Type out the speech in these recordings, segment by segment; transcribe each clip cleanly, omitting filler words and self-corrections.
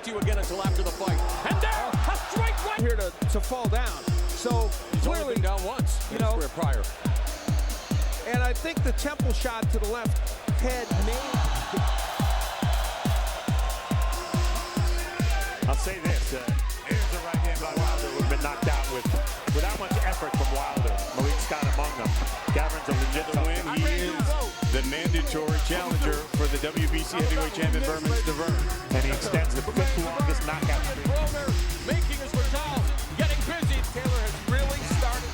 You again until after the fight. And there, a straight right here to fall down. So clearly down once, prior. And I think the temple shot to the left head made. I'll say this: here's the right hand by Wilder, who's been knocked out without much effort from Wilder. Malik Scott among them. Gavin's a legitimate win. He is the mandatory challenger for the WBC heavyweight champion Berman Stavern. And he extends the fifth longest knockout streak. Broner making his return, getting busy. Taylor has really started.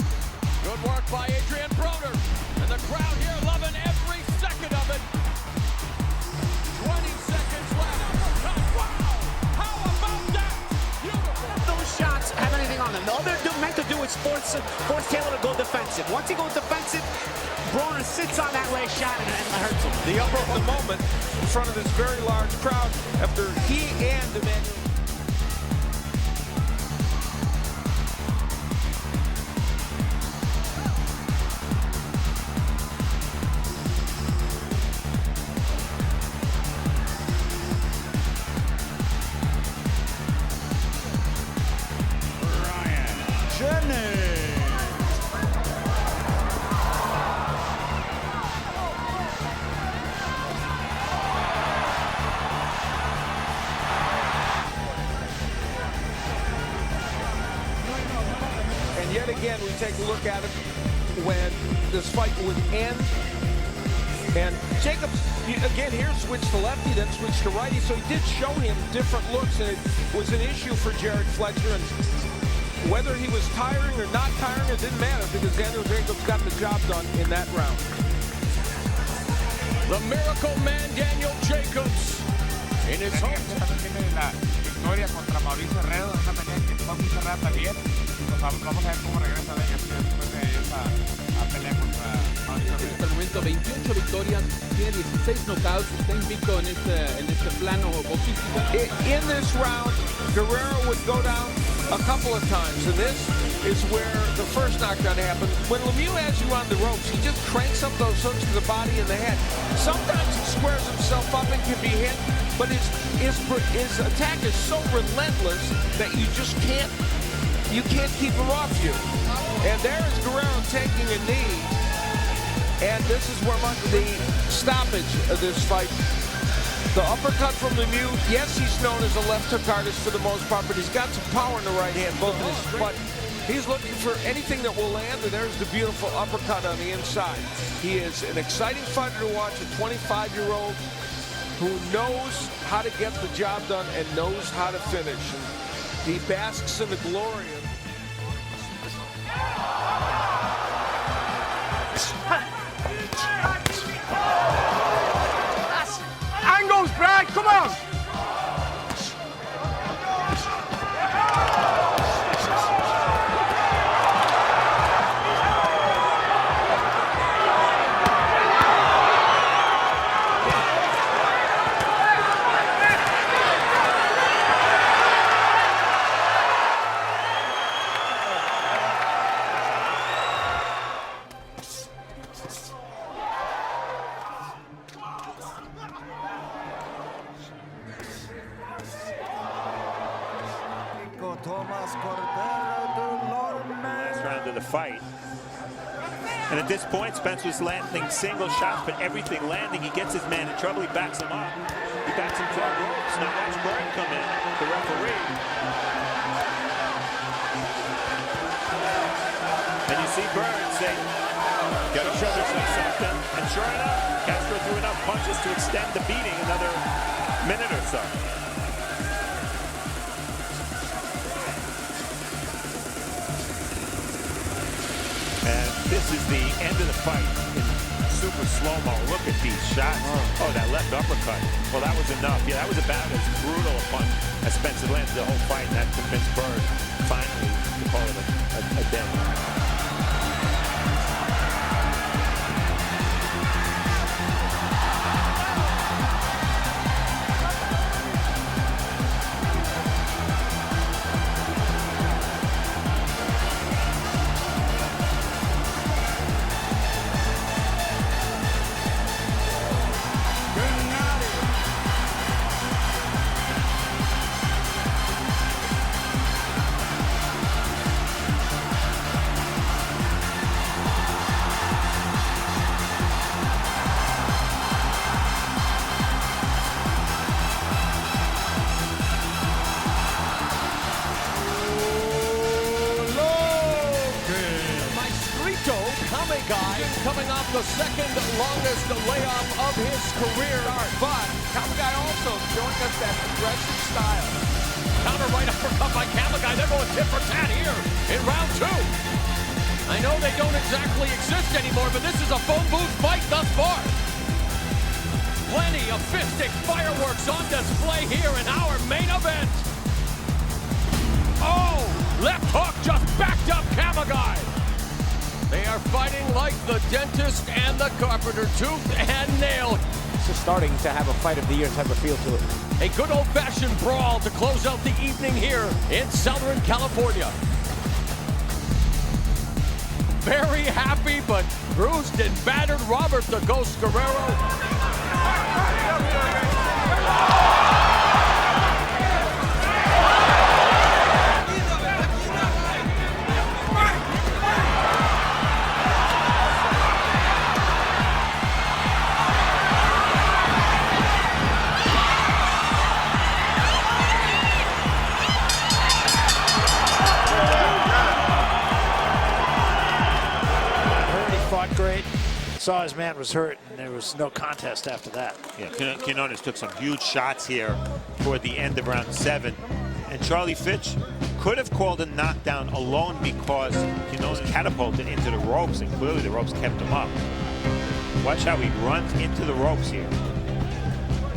Good work by Adrian Broner. And the crowd here loving every second of it. 20 seconds left. Wow! How about that? Beautiful. Those shots have anything on them. All they're meant to do is force Taylor to go defensive. Once he goes defensive, Broner sits on that last shot and hurts him. The upper of the moment in front of this very large crowd after he and Emmanuel. And yet again, we take a look at it when this fight would end. And Jacobs, again, here switched to lefty, then switched to righty. So he did show him different looks, and it was an issue for Jared Fletcher. And whether he was tiring or not tiring, it didn't matter because Daniel Jacobs got the job done in that round. The Miracle Man, Daniel Jacobs, in his home. La victoria contra Mauricio Herrero, una pelea que fue muy cerrada también. Pues vamos a ver cómo regresa de después de esa pelea contra Mauricio Herrero. Hasta el momento 28 victorias, tiene 16 knockouts, está invicto en este plano boxístico. In this round, Guerrero would go down a couple of times, and this is where the first knockdown happened. When Lemieux has you on the ropes, he just cranks up those hooks to the body and the head. Sometimes he squares himself up and can be hit, but his attack is so relentless that you just can't keep him off you. And there is Guerrero taking a knee, and this is where the stoppage of this fight. The uppercut from Lemieux, yes, he's known as a left hook artist for the most part, but he's got some power in the right hand, both of his. But he's looking for anything that will land, and there's the beautiful uppercut on the inside. He is an exciting fighter to watch, a 25-year-old who knows how to get the job done and knows how to finish. And he basks in the glory of Angles, Brad, come on! Last round of the fight. And at this point, Spence was landing single shots, but everything landing. He gets his man in trouble. He backs him up. He backs him to the ropes. Now watch Bird come in, the referee. And you see Bird say, "Gotta show this something." And sure enough, Castro threw enough punches to extend the beating another minute or so. And this is the end of the fight in super slow-mo. Look at these shots. Oh, that left uppercut. Well, that was enough. Yeah, that was about as brutal a punch as Spencer landed the whole fight, and that convinced Bird finally to call it a day. the second longest layoff of his career. But Kamagai also showing us that aggressive style. Counter right uppercut by Kamagai. They're going tit for tat here in round 2. I know they don't exactly exist anymore, but this is a phone booth fight thus far. Plenty of fistic fireworks on display here in our main event. Oh, left hook just backed up Kamagai. They are fighting like the dentist and the carpenter, tooth and nail. This is starting to have a fight of the year type of feel to it. A good old-fashioned brawl to close out the evening here in Southern California. Very happy but bruised and battered Robert the Ghost Guerrero. Fought great. Saw his man was hurt, and there was no contest after that. Yeah, Quinones took some huge shots here toward the end of round 7. And Charlie Fitch could have called a knockdown alone because Quinones catapulted into the ropes, and clearly the ropes kept him up. Watch how he runs into the ropes here.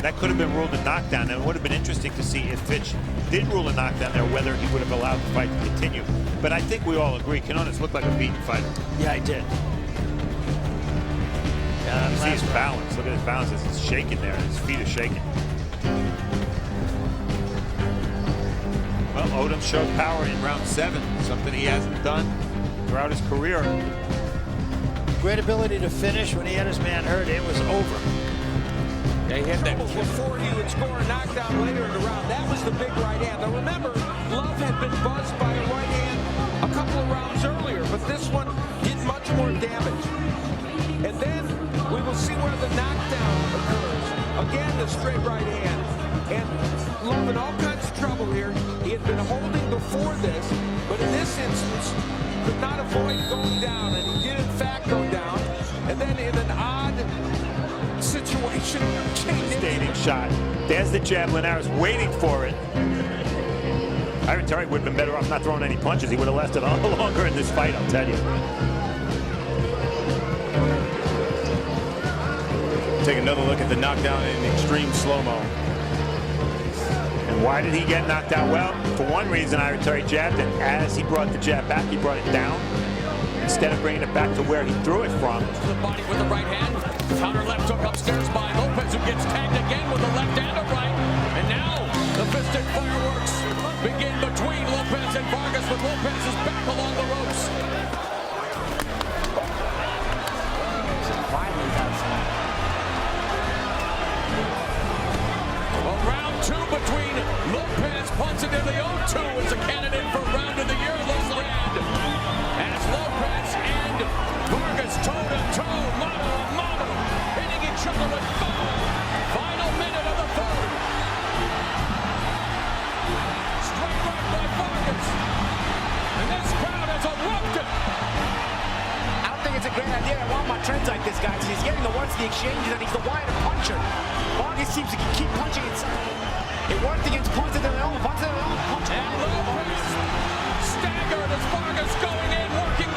That could have been ruled a knockdown, and it would have been interesting to see if Fitch did rule a knockdown there, whether he would have allowed the fight to continue. But I think we all agree, Quinones looked like a beaten fighter. Yeah, he did. You see his balance. Look at his balance as he's shaking there. His feet are shaking. Well, Odom showed power in round 7, something he hasn't done throughout his career. Great ability to finish. When he had his man hurt, it was over. They hit that before he would score a knockdown later in the round. That was the big right hand. Now remember, Love had been buzzed by a right hand a couple of rounds earlier, but this one did much more damage. And then we will see where the knockdown occurs. Again, the straight right hand. And Love in all kinds of trouble here. He had been holding before this, but in this instance, could not avoid going down. And he did, in fact, go down. And then in an odd situation, Devastating shot. There's the jab. Linares waiting for it. Iron Terry would have been better off not throwing any punches. He would have lasted a lot longer in this fight, I'll tell you. Take another look at the knockdown in extreme slow-mo. And why did he get knocked out? Well, for one reason, Iron Terry jabbed, and as he brought the jab back, he brought it down instead of bringing it back to where he threw it from. The body with the right hand. Counter left hook upstairs by Lopez, who gets tagged again with a left and a right. And now the fisted fireworks begin between Lopez and Vargas, with Lopez's back along the ropes. Well, round 2 between Lopez Ponce de Leon 2 is a candidate for round of the year this round. As Lopez and Vargas toe-to-toe, mano-a-mano, hitting each other with fire. Final minute of the 3rd. Straight right by Vargas. And this crowd has erupted. I don't think it's a great idea to want my trends like this guy, because he's getting the ones, the exchanges, and he's the wider puncher. Vargas seems to keep punching inside. It worked against Ponce de Leon. Ponce de Leon punching. And Lopez staggered as Vargas going in, working